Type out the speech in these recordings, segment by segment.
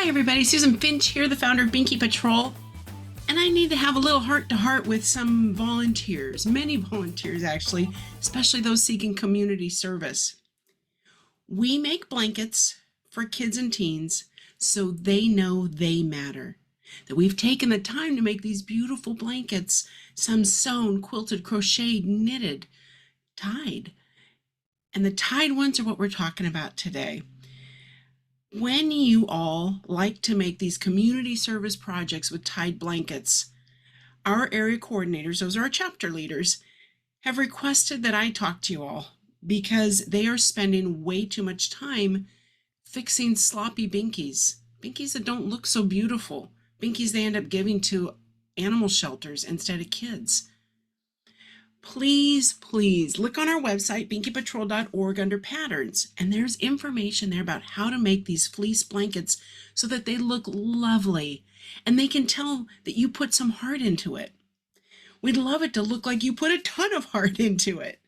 Hi everybody, Susan Finch here, the founder of Binky Patrol, and I need to have a little heart-to-heart with some volunteers, many volunteers actually, especially those seeking community service. We make blankets for kids and teens so they know they matter, that we've taken the time to make these beautiful blankets, some sewn, quilted, crocheted, knitted, tied, and the tied ones are what we're talking about today. When you all like to make these community service projects with tied blankets, our area coordinators, those are our chapter leaders, have requested that I talk to you all because they are spending way too much time fixing sloppy binkies that don't look so beautiful, binkies they end up giving to animal shelters instead of kids. Please look on our website, binkypatrol.org, under patterns, and there's information there about how to make these fleece blankets so that they look lovely and they can tell that you put some heart into it. We'd love it to look like you put a ton of heart into it.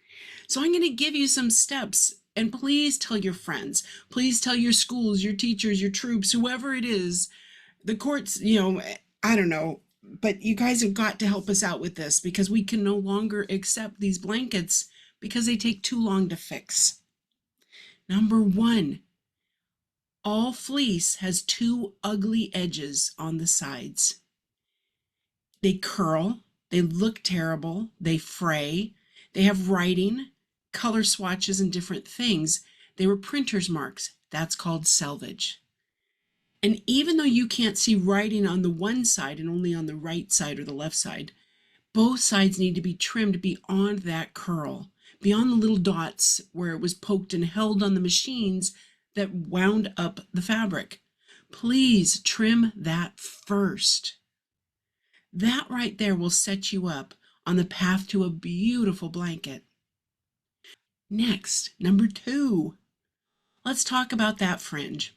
So I'm going to give you some steps, and please tell your friends, please tell your schools, your teachers, your troops, whoever it is, the courts, I don't know. But you guys have got to help us out with this because we can no longer accept these blankets because they take too long to fix. Number one, all fleece has two ugly edges on the sides. They curl, they look terrible, they fray, they have writing, color swatches, and different things. They were printer's marks. That's called selvage. And even though you can't see writing on the one side and only on the right side or the left side, both sides need to be trimmed beyond that curl, beyond the little dots where it was poked and held on the machines that wound up the fabric. Please trim that first. That right there will set you up on the path to a beautiful blanket. Next, number two, let's talk about that fringe.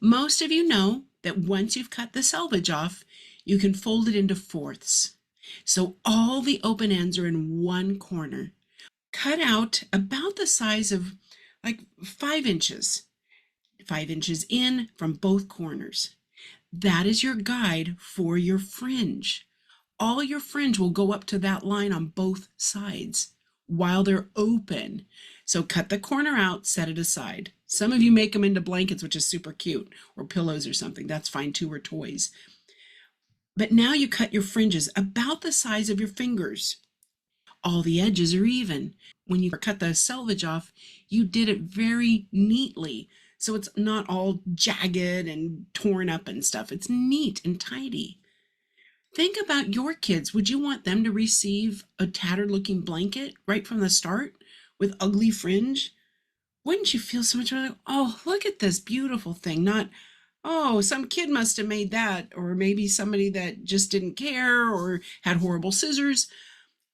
Most of you know that once you've cut the selvage off, you can fold it into fourths. So all the open ends are in one corner. Cut out about the size of like 5 inches. 5 inches in from both corners. That is your guide for your fringe. All your fringe will go up to that line on both sides while they're open. So cut the corner out, set it aside. Some of you make them into blankets, which is super cute, or pillows or something. That's fine too, or toys. But now you cut your fringes about the size of your fingers. All the edges are even. When you cut the selvage off, you did it very neatly. So it's not all jagged and torn up and stuff. It's neat and tidy. Think about your kids. Would you want them to receive a tattered looking blanket right from the start with ugly fringe? Wouldn't you feel so much better? Like, oh, look at this beautiful thing. Not, oh, some kid must have made that, or maybe somebody that just didn't care or had horrible scissors.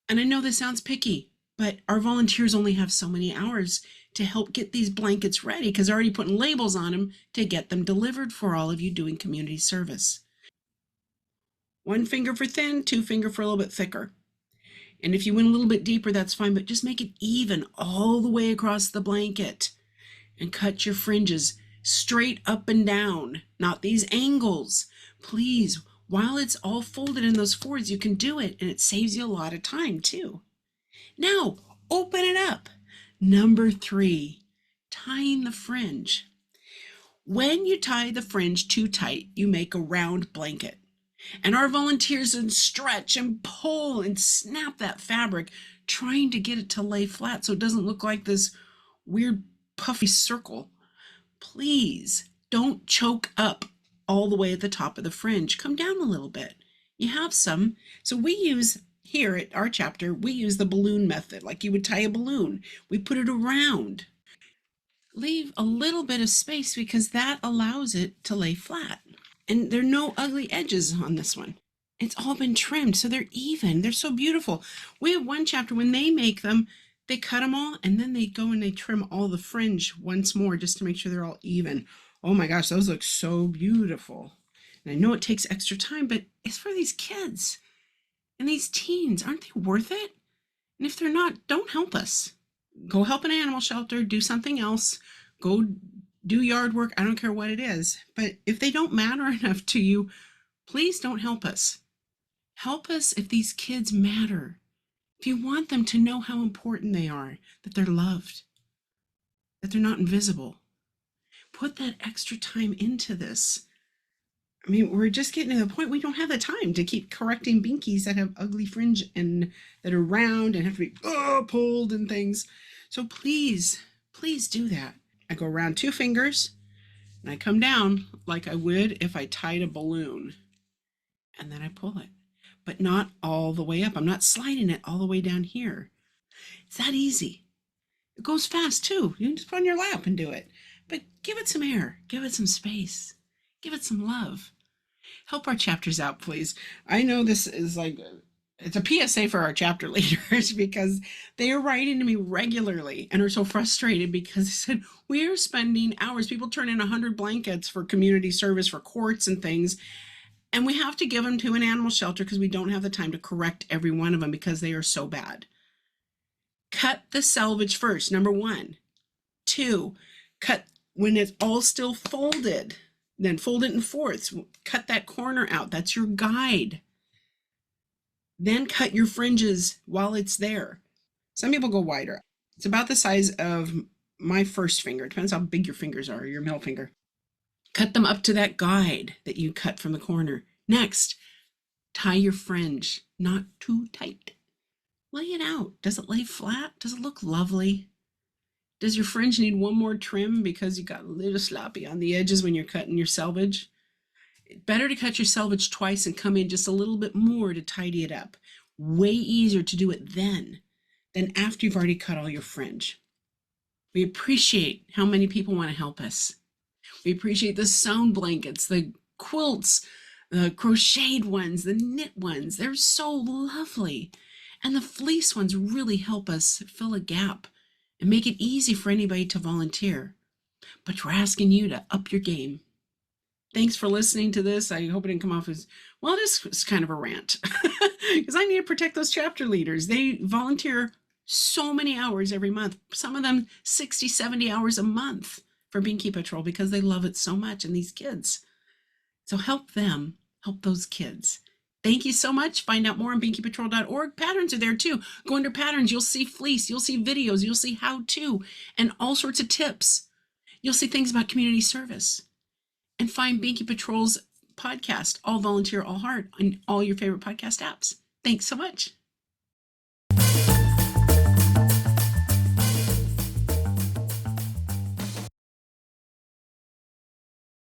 And I know this sounds picky, but our volunteers only have so many hours to help get these blankets ready because they're already putting labels on them to get them delivered for all of you doing community service. 1 finger for thin, 2 finger for a little bit thicker. And if you went a little bit deeper, that's fine, but just make it even all the way across the blanket and cut your fringes straight up and down, not these angles. Please, while it's all folded in those fours, you can do it, and it saves you a lot of time too. Now, open it up. Number 3, tying the fringe. When you tie the fringe too tight, you make a round blanket. And our volunteers then stretch and pull and snap that fabric, trying to get it to lay flat so it doesn't look like this weird puffy circle. Please don't choke up all the way at the top of the fringe. Come down a little bit. You have some. So we use here at our chapter, we use the balloon method, like you would tie a balloon. We put it around. Leave a little bit of space because that allows it to lay flat. And there are no ugly edges on this one. It's all been trimmed, so they're even. They're so beautiful. We have one chapter, when they make them, they cut them all, and then they go and they trim all the fringe once more just to make sure they're all even. Oh my gosh, those look so beautiful. And I know it takes extra time, but it's for these kids and these teens. Aren't they worth it? And if they're not, don't help us. Go help an animal shelter, do something else. Go do yard work, I don't care what it is. But if they don't matter enough to you, please don't help us. Help us if these kids matter. If you want them to know how important they are, that they're loved, that they're not invisible, put that extra time into this. I mean, we're just getting to the point we don't have the time to keep correcting binkies that have ugly fringe and that are round and have to be pulled and things. So please, please do that. I go around 2 fingers and I come down like I would if I tied a balloon. And then I pull it, but not all the way up. I'm not sliding it all the way down here. It's that easy. It goes fast too. You can just put it on your lap and do it. But give it some air. Give it some space. Give it some love. Help our chapters out, please. I know this is like, it's a PSA for our chapter leaders because they are writing to me regularly and are so frustrated because they said, we're spending hours. People turn in 100 blankets for community service for courts and things. And we have to give them to an animal shelter because we don't have the time to correct every one of them because they are so bad. Cut the selvage first, number 1. 2, cut when it's all still folded. Then fold it in fourths. Cut that corner out. That's your guide. Then cut your fringes while it's there. Some people go wider. It's about the size of my first finger. It depends how big your fingers are, your middle finger. Cut them up to that guide that you cut from the corner. Next, tie your fringe, not too tight. Lay it out. Does it lay flat? Does it look lovely? Does your fringe need one more trim because you got a little sloppy on the edges when you're cutting your selvage? Better to cut your selvage twice and come in just a little bit more to tidy it up. Way easier to do it then than after you've already cut all your fringe. We appreciate how many people want to help us. We appreciate the sewn blankets, the quilts, the crocheted ones, the knit ones. They're so lovely. And the fleece ones really help us fill a gap and make it easy for anybody to volunteer. But we're asking you to up your game. Thanks for listening to this. I hope it didn't come off as, well, this was kind of a rant because I need to protect those chapter leaders. They volunteer so many hours every month, some of them 60, 70 hours a month for Binky Patrol because they love it so much, and these kids. So help them, help those kids. Thank you so much. Find out more on binkypatrol.org. Patterns are there too. Go under patterns. You'll see fleece. You'll see videos. You'll see how to and all sorts of tips. You'll see things about community service. And find Binky Patrol's podcast, All Volunteer, All Heart, on all your favorite podcast apps. Thanks so much.